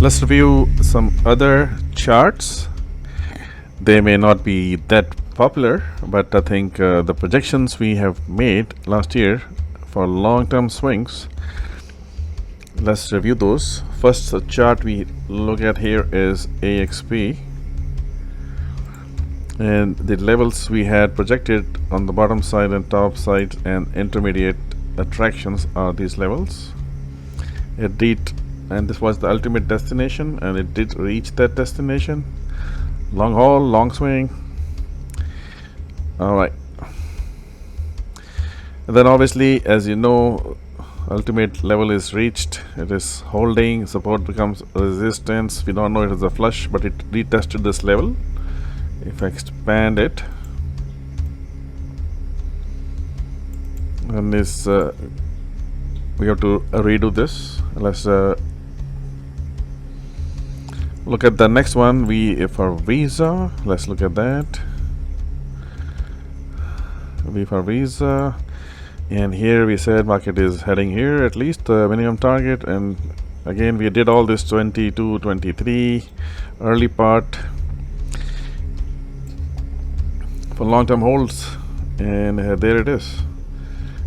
Let's review some other charts. They may not be that popular, but I think the projections we have made last year for long-term swings, let's review those. First, the chart we look at here is AXP, and the levels we had projected on the bottom side and top side and intermediate attractions are these levels. It did, and this was the ultimate destination, and it did reach that destination. Long haul, long swing. All right. And then obviously, as you know, ultimate level is reached. It is holding. Support becomes resistance. We don't know it is a flush, but it retested this level. If I expand it, and this we have to redo this. Let's look at the next one. For Visa, let's look at that. V for Visa, and here we said market is heading here, at least the minimum target. And again, we did all this 22, 23 early part for long-term holds, and there it is.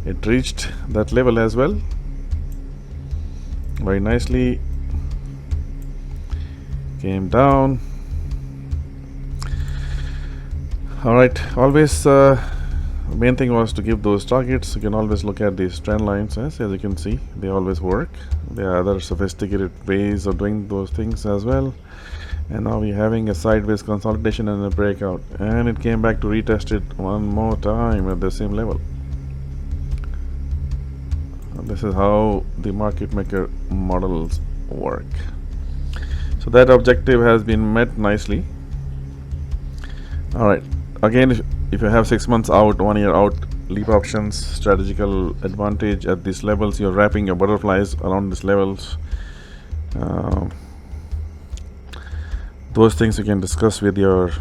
It reached that level as well very nicely, came down. All right, always main thing was to give those targets. You can always look at these trend lines, as you can see, they always work. There are other sophisticated ways of doing those things as well. And now we're having a sideways consolidation and a breakout, and it came back to retest it one more time at the same level. And this is how the market maker models work. So that objective has been met nicely. All right, again, if you have 6 months out, 1 year out, leap options, strategical advantage at these levels, you're wrapping your butterflies around these levels. Those things you can discuss with your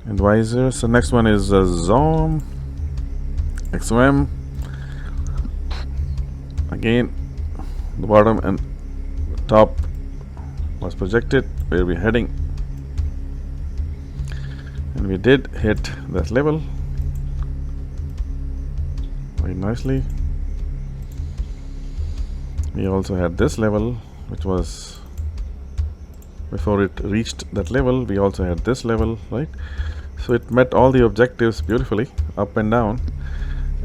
advisors. So next one is XOM, XOM. Again, the bottom and top was projected where we're heading, and we did hit that level very nicely. We also had this level, which was before it reached that level. We also had this level, right? So it met all the objectives beautifully, up and down.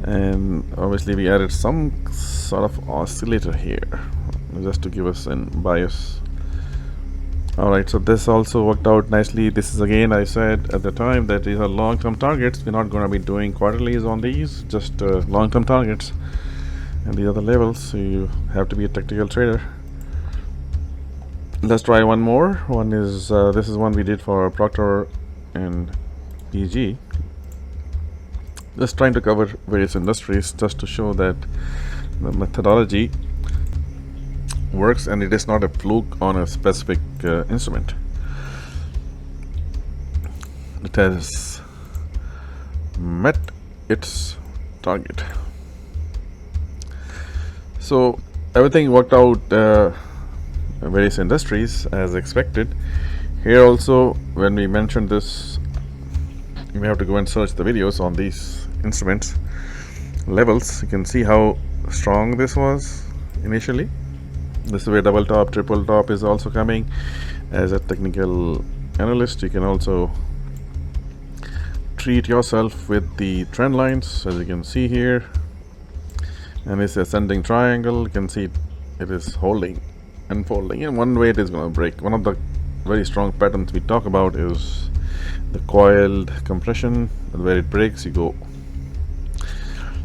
And obviously we added some sort of oscillator here just to give us a bias. All right, so this also worked out nicely. This is, again, I said at the time that these are long-term targets. We're not going to be doing quarterlies on these, just long-term targets. And these are the levels, so you have to be a tactical trader. Let's try one more. One is this is one we did for Procter and PG. Just trying to cover various industries just to show that the methodology works, and it is not a fluke on a specific instrument. It has met its target. So everything worked out, various industries as expected. Here also, when we mentioned this, you may have to go and search the videos on these instruments levels. You can see how strong this was initially. This is where double top, triple top is also coming. As a technical analyst, you can also treat yourself with the trend lines, as you can see here. And this ascending triangle, you can see it is holding, unfolding, and one way it is going to break. One of the very strong patterns we talk about is the coiled compression, and where it breaks, you go.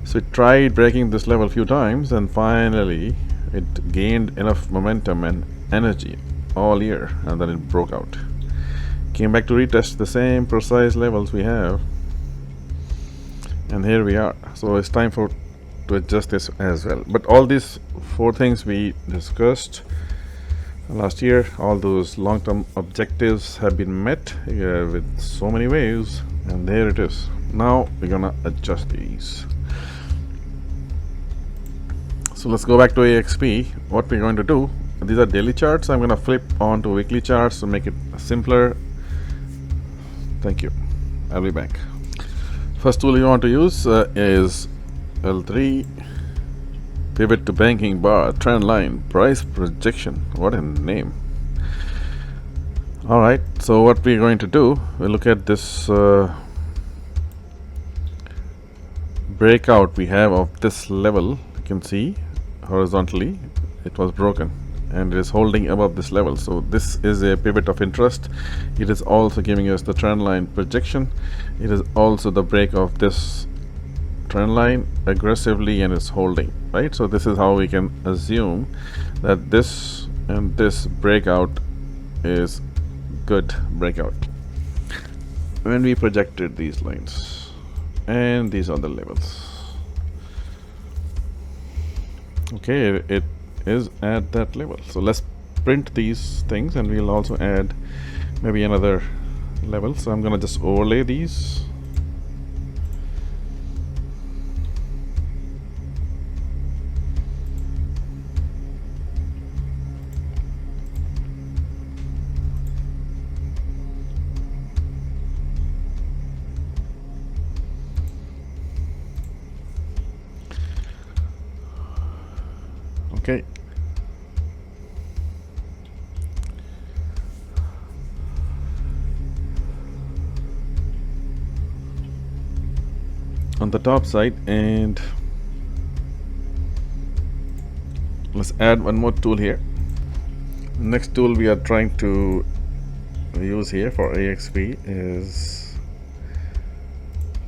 So it tried breaking this level a few times, and finally it gained enough momentum and energy all year, and then it broke out. Came back to retest the same precise levels we have, and here we are. So it's time to adjust this as well. But all these 4 things we discussed last year, all those long-term objectives have been met with so many waves, and there it is. Now we're gonna adjust these. So let's go back to AXP. What we're going to do these are daily charts. I'm gonna flip on to weekly charts to make it simpler. Thank you. I'll be back. First tool you want to use is L3 pivot to banking bar trend line price projection. What a name. All right, so what we're going to do, we'll look at this breakout we have of this level. You can see horizontally it was broken and it is holding above this level, so this is a pivot of interest. It is also giving us the trend line projection. It is also the break of this trend line aggressively and is holding, right? So this is how we can assume that this and this breakout is good breakout when we projected these lines, and these are the levels. Okay, it is at that level, so let's print these things and we'll also add maybe another level. So I'm gonna just overlay these. Okay. On the top side, and let's add one more tool here. Next tool we are trying to use here for AXP is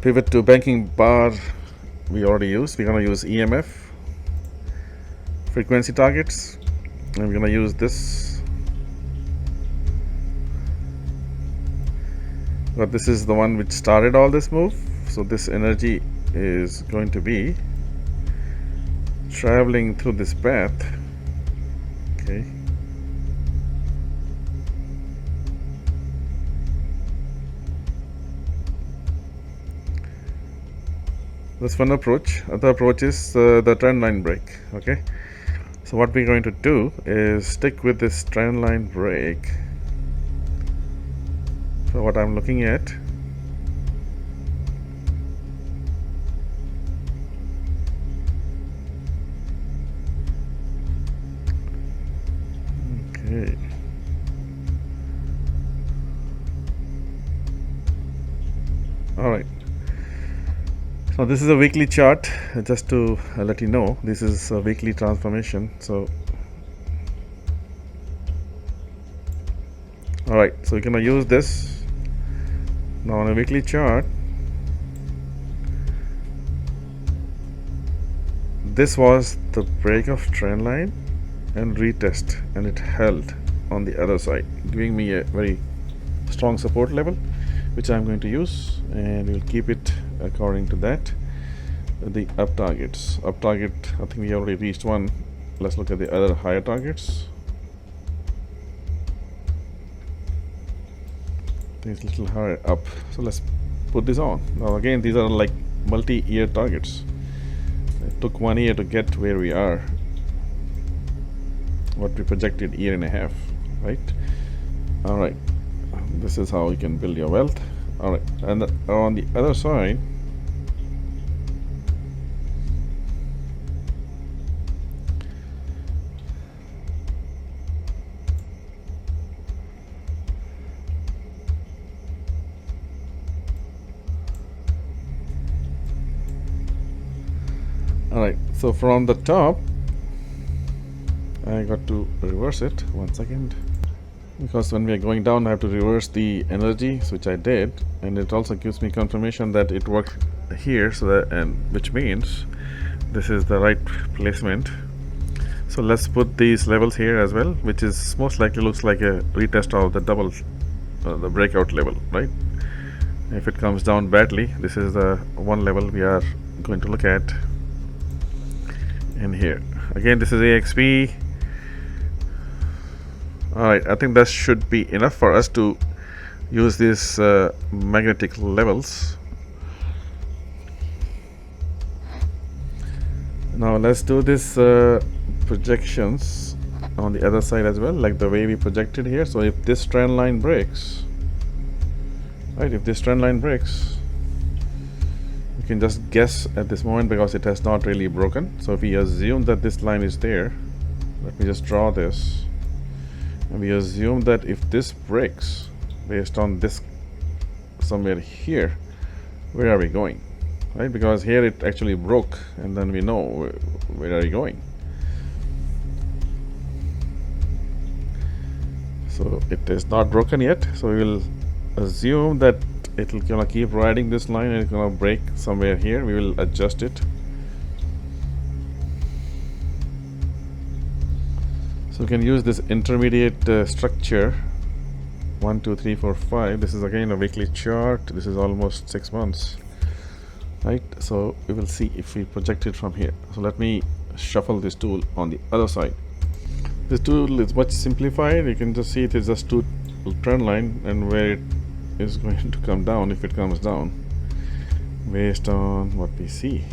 pivot to banking bar. We already used. We're going to use EMF frequency targets, and we're going to use this, but this is the one which started all this move, so this energy is going to be traveling through this path. Okay, that's one approach. Other approach is the trend line break. Okay, so what we're going to do is stick with this trend line break for what I'm looking at. Okay. All right. So this is a weekly chart, just to let you know, this is a weekly transformation. So all right, so we're gonna use this now on a weekly chart. This was the break of trend line and retest, and it held on the other side, giving me a very strong support level, which I'm going to use, and we'll keep it according to that. The up targets, up target, I think we already reached one. Let's look at the other higher targets. These little higher up, so let's put this on. Now again, these are like multi-year targets. It took 1 year to get where we are, what we projected year and a half, right? All right, this is how you can build your wealth. All right, and on the other side, all right, so from the top, I got to reverse it. 1 second. Because when we are going down, I have to reverse the energy, which I did, and it also gives me confirmation that it worked here. So that, and which means this is the right placement. So let's put these levels here as well, which is most likely looks like a retest of the double, the breakout level, right? If it comes down badly, this is the one level we are going to look at. In here again, this is AXP. All right, I think that should be enough for us to use these magnetic levels. Now let's do this projections on the other side as well, like the way we projected here. So if this trend line breaks, right, if this trend line breaks, you can just guess at this moment because it has not really broken. So if we assume that this line is there, let me just draw this, and we assume that if this breaks based on this somewhere here, where are we going, right? Because here it actually broke, and then we know where are we going. So it is not broken yet, so we will assume that it will gonna keep riding this line and it's gonna break somewhere here. We will adjust it. So we can use this intermediate structure 1, 2, 3, 4, 5. This is again a weekly chart. This is almost 6 months, right? So we will see if we project it from here. So let me shuffle this tool on the other side. This tool is much simplified. You can just see it is just two trend line and where it is going to come down if it comes down based on what we see.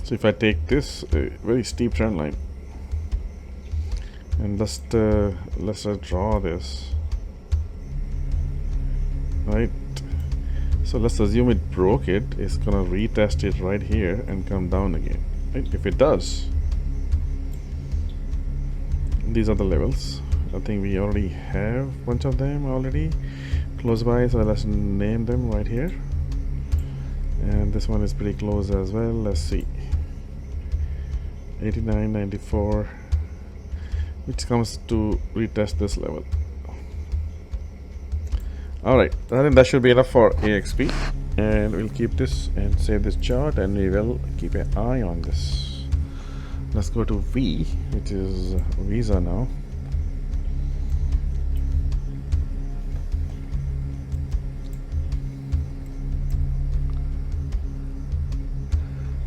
So if I take this very steep trend line and let's draw this, right? So let's assume it broke it. It's gonna retest it right here and come down again, right? If it does, these are the levels. I think we already have a bunch of them already close by, so let's name them right here. And this one is pretty close as well. Let's see, 89, 94, which comes to retest this level. Alright, I think that should be enough for AXP, and we'll keep this and save this chart, and we will keep an eye on this. Let's go to V, which is Visa now.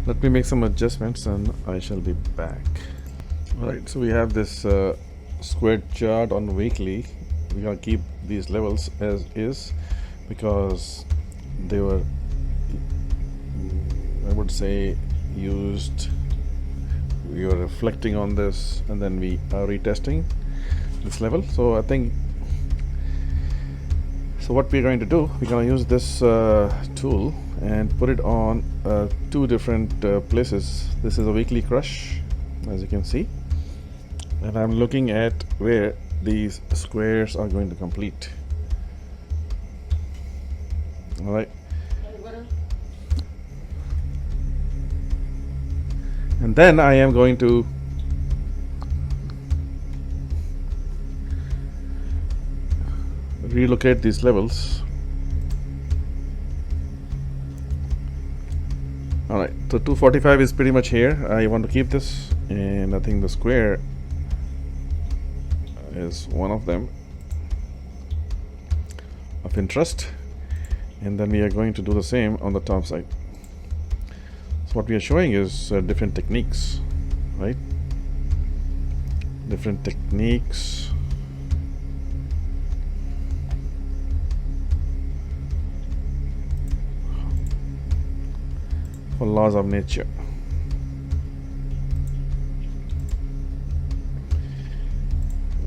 Let me make some adjustments and I shall be back. Alright, so we have this squared chart on weekly. We're gonna keep these levels as is because they were, I would say, used. We are reflecting on this and then we are retesting this level. So I think, so what we're going to do, we're going to use this tool and put it on two different places. This is a weekly crush, as you can see, and I'm looking at where these squares are going to complete. All right. And then I am going to relocate these levels. Alright, so 245 is pretty much here. I want to keep this, and I think the square is one of them of interest. And then we are going to do the same on the top side. What we are showing is different techniques, right? Different techniques for laws of nature.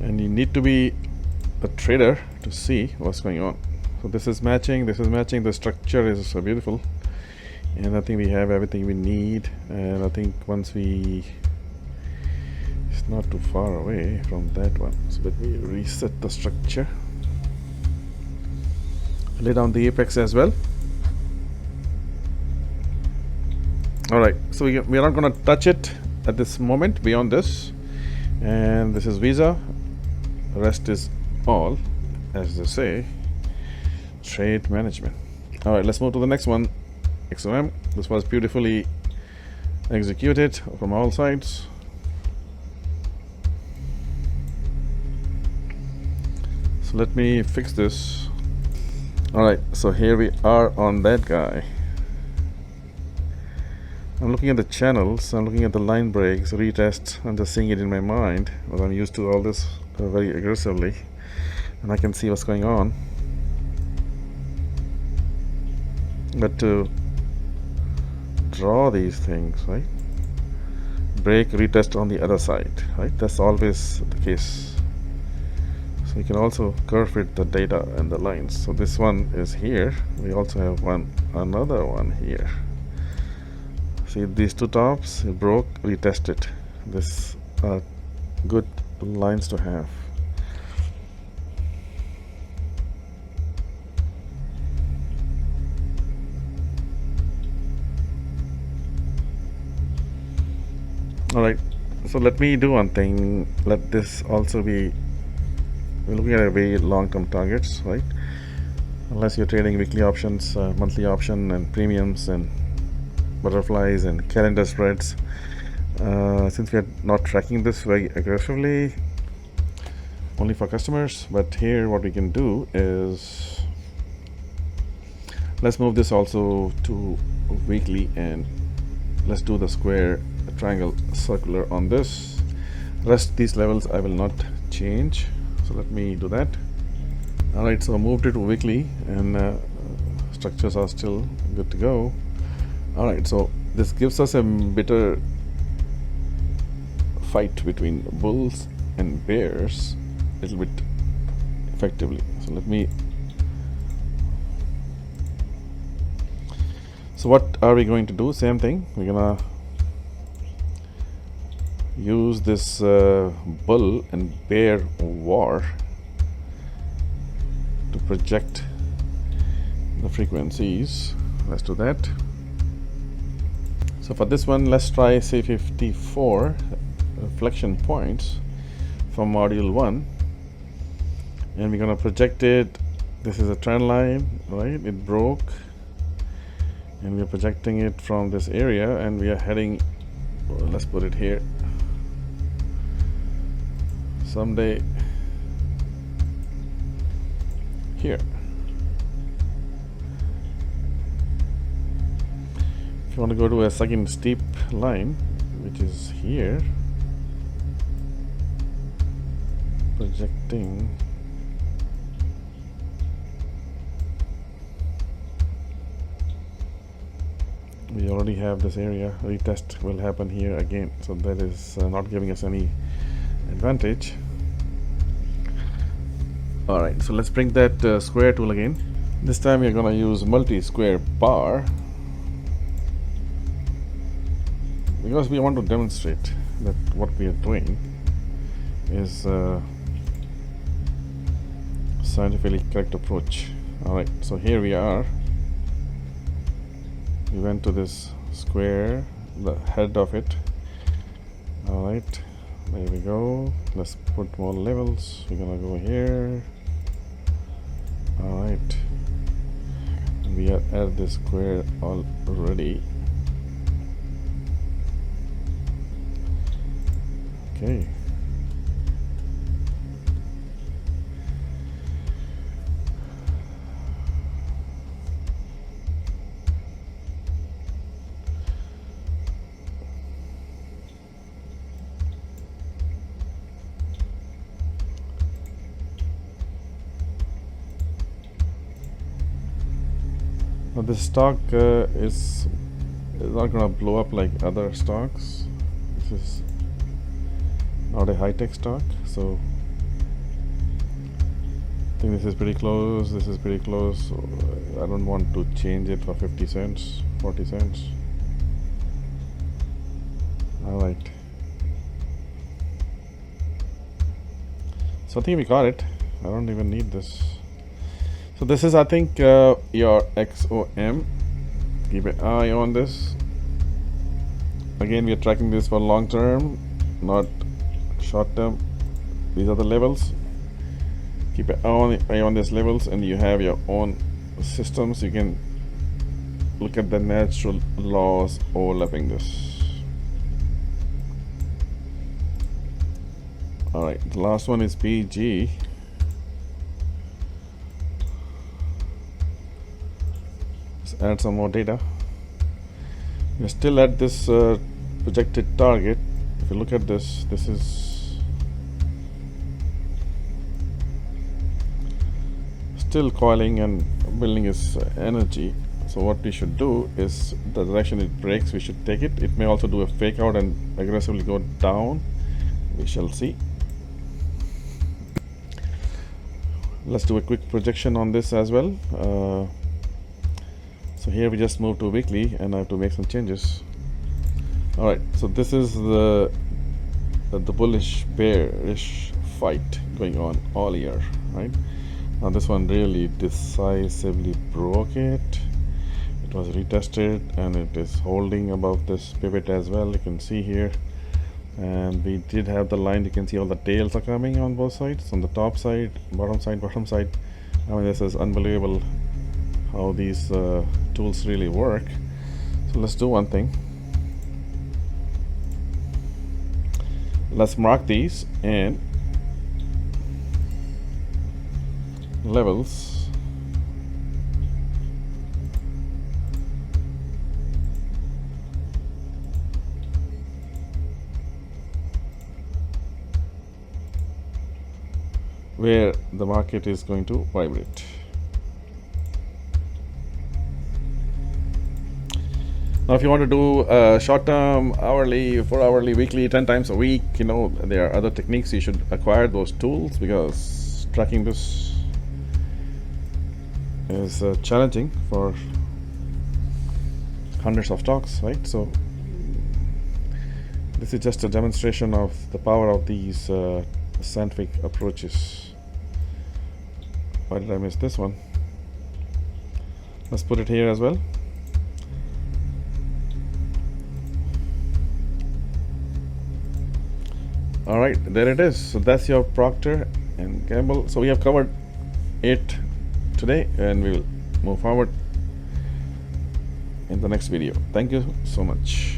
And you need to be a trader to see what's going on. So this is matching, the structure is beautiful. And I think we have everything we need, and I think once we, it's not too far away from that one. So let me reset the structure, lay down the apex as well. Alright, so we are not going to touch it at this moment beyond this, and this is Visa, the rest is all, as they say, trade management. Alright, let's move to the next one. XOM. This was beautifully executed from all sides. So let me fix this. Alright, so here we are on that guy. I'm looking at the channels, I'm looking at the line breaks, retest, I'm just seeing it in my mind, but I'm used to all this very aggressively, and I can see what's going on. But to draw these things, right? break, retest on the other side, right? That's always the case. So you can also curve fit the data and the lines. So this one is here. We also have another one here. See these two tops, it broke, retest it. This are good lines to have. Alright, so let me do one thing. Let this also be, we're looking at a very long-term targets, right? Unless you're trading weekly options, monthly option, and premiums, and butterflies, and calendar spreads. Since we are not tracking this very aggressively, only for customers, but here what we can do is, let's move this also to weekly, and let's do the square, triangle, circular on this. Rest these levels I will not change, so let me do that. Alright, so I moved it to weekly, and structures are still good to go. Alright, so this gives us a bitter fight between bulls and bears a little bit effectively. So let me, so what are we going to do? Same thing, we're gonna use this bull and bear war to project the frequencies. Let's do that. So for this one, let's try say 54 reflection points from module 1, and we're going to project it. This is a trend line, right? It broke, and we're projecting it from this area, and we are heading, let's put it here, someday here. If you want to go to a second steep line, which is here, projecting, we already have this area. Retest will happen here again, so that is not giving us any advantage. Alright, so let's bring that square tool again. This time we're gonna use multi-square bar, because we want to demonstrate that what we are doing is scientifically correct approach. Alright, so here we are. We went to this square, the head of it. Alright, there we go. Let's put more levels. We're gonna go here. Alright, we are at this square already. Okay. Now this stock is not gonna blow up like other stocks. This is not a high-tech stock, so I think this is pretty close, this is pretty close, so I don't want to change it for 50 cents, 40 cents. Alright, so I think we got it. I don't even need this. So this is, I think, your XOM. Keep an eye on this. Again, we are tracking this for long term, not short term. These are the levels. Keep an eye on these levels, and you have your own systems. You can look at the natural laws overlapping this. Alright, the last one is PG. Let's add some more data. We're still at this projected target. If you look at this, this is still coiling and building its energy. So what we should do is the direction it breaks, we should take it. It may also do a fake out and aggressively go down. We shall see. Let's do a quick projection on this as well. So here we just move to weekly and I have to make some changes. Alright, so this is the bullish bearish fight going on all year, right? Now this one really decisively broke it. It was retested and it is holding above this pivot as well, you can see here. And we did have the line, you can see all the tails are coming on both sides, on the top side, bottom side, bottom side. I mean, this is unbelievable how these tools really work. So let's do one thing. Let's mark these and levels. Where the market is going to vibrate. Now if you want to do short-term, hourly, 4-hourly, weekly, 10 times a week, you know, there are other techniques. You should acquire those tools because tracking this is challenging for hundreds of stocks, right? So this is just a demonstration of the power of these scientific approaches. Why did I miss this one? Let's put it here as well. Alright, there it is. So that's your Procter and Gamble. So we have covered it today and we will move forward in the next video. Thank you so much.